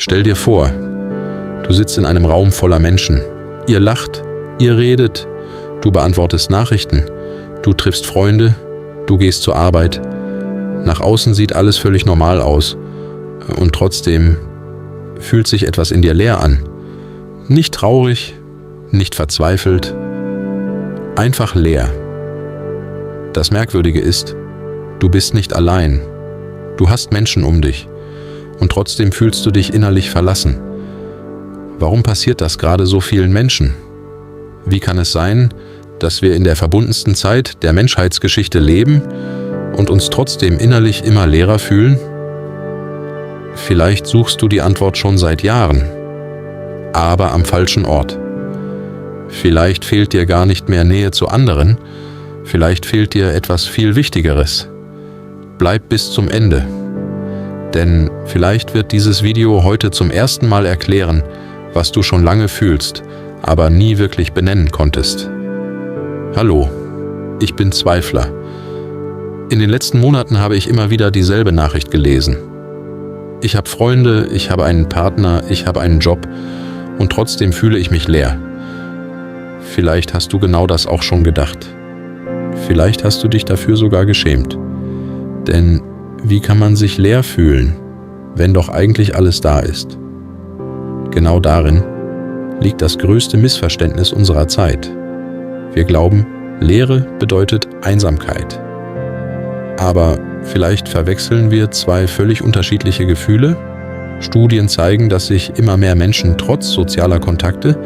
Stell dir vor, du sitzt in einem Raum voller Menschen. Ihr lacht, ihr redet, du beantwortest Nachrichten, du triffst Freunde, du gehst zur Arbeit. Nach außen sieht alles völlig normal aus und trotzdem fühlt sich etwas in dir leer an. Nicht traurig, nicht verzweifelt, einfach leer. Das Merkwürdige ist, du bist nicht allein. Du hast Menschen um dich und trotzdem fühlst du dich innerlich verlassen. Warum passiert das gerade so vielen Menschen? Wie kann es sein, dass wir in der verbundensten Zeit der Menschheitsgeschichte leben und uns trotzdem innerlich immer leerer fühlen? Vielleicht suchst du die Antwort schon seit Jahren, aber am falschen Ort. Vielleicht fehlt dir gar nicht mehr Nähe zu anderen, vielleicht fehlt dir etwas viel Wichtigeres. Bleib bis zum Ende, denn vielleicht wird dieses Video heute zum ersten Mal erklären, was du schon lange fühlst, aber nie wirklich benennen konntest. Hallo, ich bin Zweifler. In den letzten Monaten habe ich immer wieder dieselbe Nachricht gelesen. Ich habe Freunde, ich habe einen Partner, ich habe einen Job und trotzdem fühle ich mich leer. Vielleicht hast du genau das auch schon gedacht. Vielleicht hast du dich dafür sogar geschämt. Denn wie kann man sich leer fühlen, wenn doch eigentlich alles da ist? Genau darin liegt das größte Missverständnis unserer Zeit. Wir glauben, Leere bedeutet Einsamkeit. Aber vielleicht verwechseln wir zwei völlig unterschiedliche Gefühle. Studien zeigen, dass sich immer mehr Menschen trotz sozialer Kontakte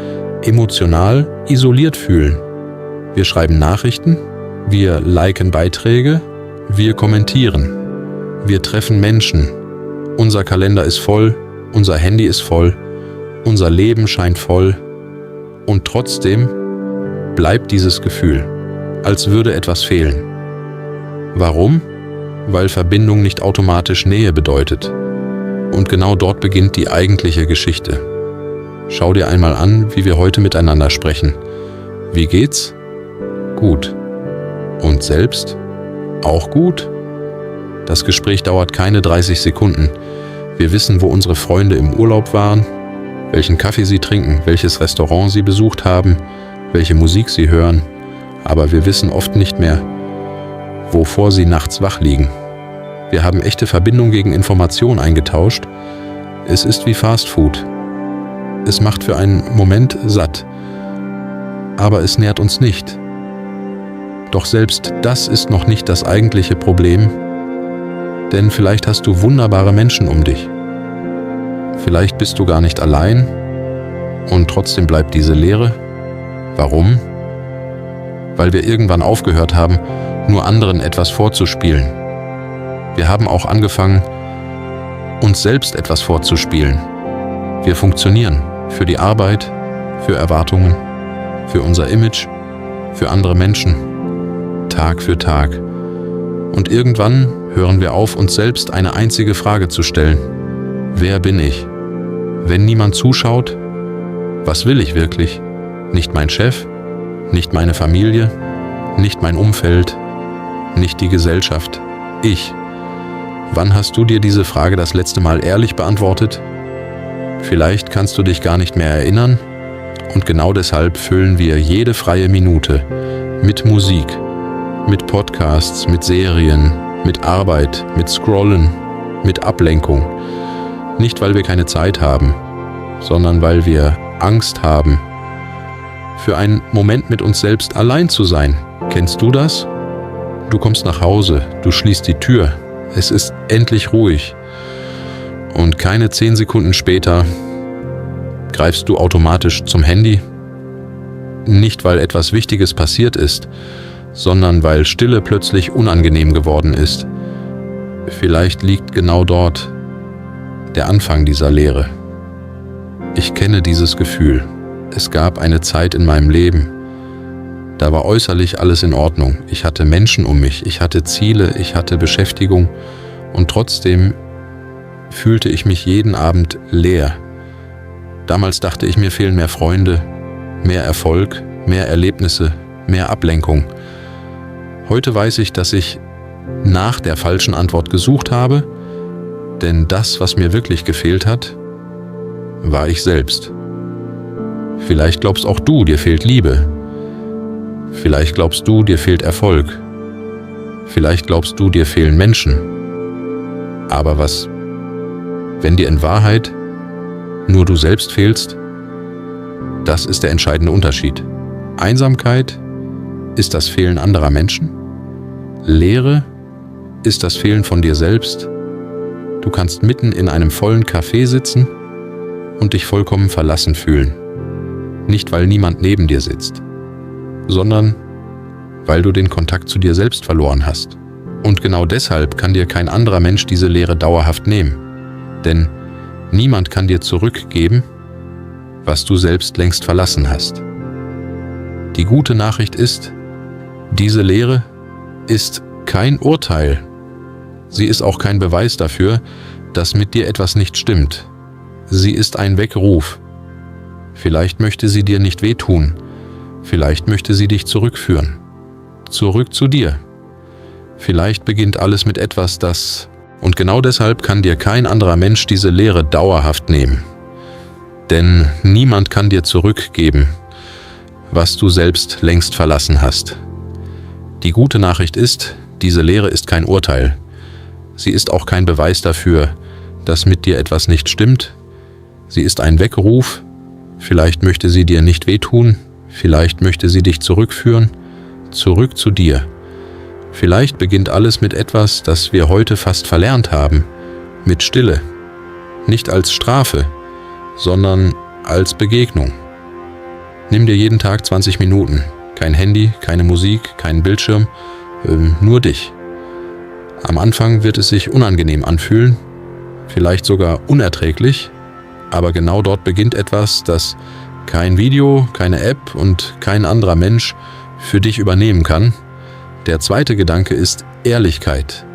emotional isoliert fühlen. Wir schreiben Nachrichten, wir liken Beiträge, wir kommentieren, wir treffen Menschen. Unser Kalender ist voll, unser Handy ist voll, unser Leben scheint voll und trotzdem bleibt dieses Gefühl, als würde etwas fehlen. Warum? Weil Verbindung nicht automatisch Nähe bedeutet. Und genau dort beginnt die eigentliche Geschichte. Schau dir einmal an, wie wir heute miteinander sprechen. Wie geht's? Gut. Und selbst? Auch gut? Das Gespräch dauert keine 30 Sekunden. Wir wissen, wo unsere Freunde im Urlaub waren, welchen Kaffee sie trinken, welches Restaurant sie besucht haben, welche Musik sie hören. Aber wir wissen oft nicht mehr, wovor sie nachts wach liegen. Wir haben echte Verbindung gegen Information eingetauscht. Es ist wie Fast Food. Es macht für einen Moment satt, aber es nährt uns nicht. Doch selbst das ist noch nicht das eigentliche Problem, denn vielleicht hast du wunderbare Menschen um dich. Vielleicht bist du gar nicht allein und trotzdem bleibt diese Leere. Warum? Weil wir irgendwann aufgehört haben, nur anderen etwas vorzuspielen. Wir haben auch angefangen, uns selbst etwas vorzuspielen. Wir funktionieren für die Arbeit, für Erwartungen, für unser Image, für andere Menschen, Tag für Tag. Und irgendwann hören wir auf, uns selbst eine einzige Frage zu stellen. Wer bin ich? Wenn niemand zuschaut, was will ich wirklich? Nicht mein Chef, nicht meine Familie, nicht mein Umfeld, nicht die Gesellschaft. Ich. Wann hast du dir diese Frage das letzte Mal ehrlich beantwortet? Vielleicht kannst du dich gar nicht mehr erinnern und genau deshalb füllen wir jede freie Minute mit Musik, mit Podcasts, mit Serien, mit Arbeit, mit Scrollen, mit Ablenkung. Nicht, weil wir keine Zeit haben, sondern weil wir Angst haben, für einen Moment mit uns selbst allein zu sein. Kennst du das? Du kommst nach Hause, du schließt die Tür, es ist endlich ruhig und keine 10 Sekunden später greifst du automatisch zum Handy. Nicht, weil etwas Wichtiges passiert ist, sondern weil Stille plötzlich unangenehm geworden ist. Vielleicht liegt genau dort der Anfang dieser Leere. Ich kenne dieses Gefühl. Es gab eine Zeit in meinem Leben, da war äußerlich alles in Ordnung. Ich hatte Menschen um mich, ich hatte Ziele, ich hatte Beschäftigung und trotzdem fühlte ich mich jeden Abend leer. Damals dachte ich, mir fehlen mehr Freunde, mehr Erfolg, mehr Erlebnisse, mehr Ablenkung. Heute weiß ich, dass ich nach der falschen Antwort gesucht habe, denn das, was mir wirklich gefehlt hat, war ich selbst. Vielleicht glaubst auch du, dir fehlt Liebe. Vielleicht glaubst du, dir fehlt Erfolg. Vielleicht glaubst du, dir fehlen Menschen. Aber was, wenn dir in Wahrheit nur du selbst fehlst? Das ist der entscheidende Unterschied. Einsamkeit ist das Fehlen anderer Menschen. Leere ist das Fehlen von dir selbst. Du kannst mitten in einem vollen Café sitzen und dich vollkommen verlassen fühlen. Nicht, weil niemand neben dir sitzt, sondern weil du den Kontakt zu dir selbst verloren hast. Und genau deshalb kann dir kein anderer Mensch diese Leere dauerhaft nehmen. Denn niemand kann dir zurückgeben, was du selbst längst verlassen hast. Die gute Nachricht ist, diese Leere ist kein Urteil. Sie ist auch kein Beweis dafür, dass mit dir etwas nicht stimmt. Sie ist ein Weckruf. Vielleicht möchte sie dir nicht wehtun. Vielleicht möchte sie dich zurückführen. Zurück zu dir. Vielleicht beginnt alles mit etwas, das... Und genau deshalb kann dir kein anderer Mensch diese Leere dauerhaft nehmen. Denn niemand kann dir zurückgeben, was du selbst längst verlassen hast. Die gute Nachricht ist, diese Leere ist kein Urteil. Sie ist auch kein Beweis dafür, dass mit dir etwas nicht stimmt. Sie ist ein Weckruf. Vielleicht möchte sie dir nicht wehtun. Vielleicht möchte sie dich zurückführen. Zurück zu dir. Vielleicht beginnt alles mit etwas, das wir heute fast verlernt haben. Mit Stille. Nicht als Strafe, sondern als Begegnung. Nimm dir jeden Tag 20 Minuten. Kein Handy, keine Musik, keinen Bildschirm, nur dich. Am Anfang wird es sich unangenehm anfühlen, vielleicht sogar unerträglich, aber genau dort beginnt etwas, das kein Video, keine App und kein anderer Mensch für dich übernehmen kann. Der zweite Gedanke ist Ehrlichkeit.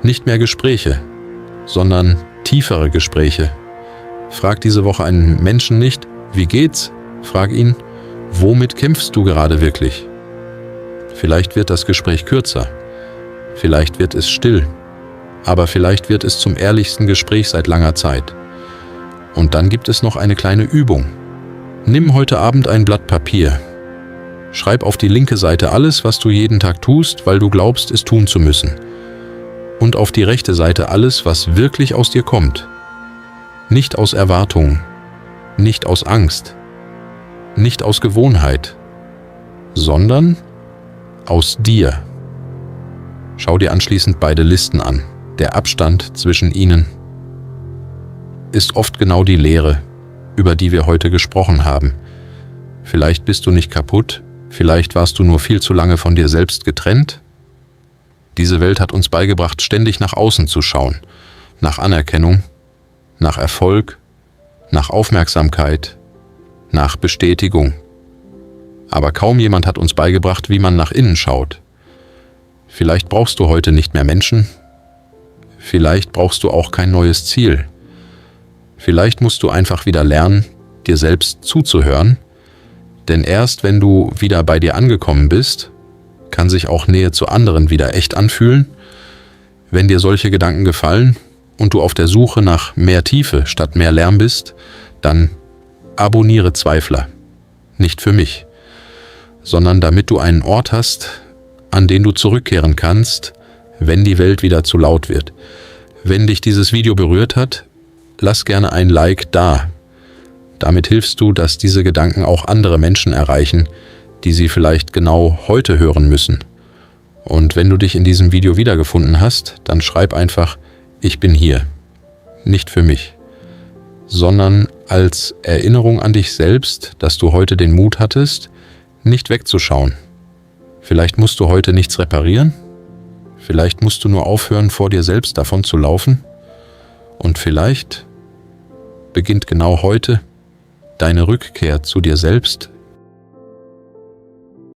Nicht mehr Gespräche, sondern tiefere Gespräche. Frag diese Woche einen Menschen nicht, wie geht's? Frag ihn, womit kämpfst du gerade wirklich? Vielleicht wird das Gespräch kürzer. Vielleicht wird es still. Aber vielleicht wird es zum ehrlichsten Gespräch seit langer Zeit. Und dann gibt es noch eine kleine Übung. Nimm heute Abend ein Blatt Papier. Schreib auf die linke Seite alles, was du jeden Tag tust, weil du glaubst, es tun zu müssen. Und auf die rechte Seite alles, was wirklich aus dir kommt. Nicht aus Erwartung, nicht aus Angst, nicht aus Gewohnheit, sondern aus dir. Schau dir anschließend beide Listen an. Der Abstand zwischen ihnen ist oft genau die Leere, über die wir heute gesprochen haben. Vielleicht bist du nicht kaputt, vielleicht warst du nur viel zu lange von dir selbst getrennt. Diese Welt hat uns beigebracht, ständig nach außen zu schauen, nach Anerkennung, nach Erfolg, nach Aufmerksamkeit, nach Bestätigung. Aber kaum jemand hat uns beigebracht, wie man nach innen schaut. Vielleicht brauchst du heute nicht mehr Menschen, vielleicht brauchst du auch kein neues Ziel. Vielleicht musst du einfach wieder lernen, dir selbst zuzuhören, denn erst wenn du wieder bei dir angekommen bist, kann sich auch Nähe zu anderen wieder echt anfühlen. Wenn dir solche Gedanken gefallen und du auf der Suche nach mehr Tiefe statt mehr Lärm bist, dann abonniere Zweifler. Nicht für mich, sondern damit du einen Ort hast, an den du zurückkehren kannst, wenn die Welt wieder zu laut wird. Wenn dich dieses Video berührt hat, lass gerne ein Like da. Damit hilfst du, dass diese Gedanken auch andere Menschen erreichen, die sie vielleicht genau heute hören müssen. Und wenn du dich in diesem Video wiedergefunden hast, dann schreib einfach, ich bin hier. Nicht für mich, sondern als Erinnerung an dich selbst, dass du heute den Mut hattest, nicht wegzuschauen. Vielleicht musst du heute nichts reparieren, vielleicht musst du nur aufhören, vor dir selbst davon zu laufen. Und vielleicht beginnt genau heute deine Rückkehr zu dir selbst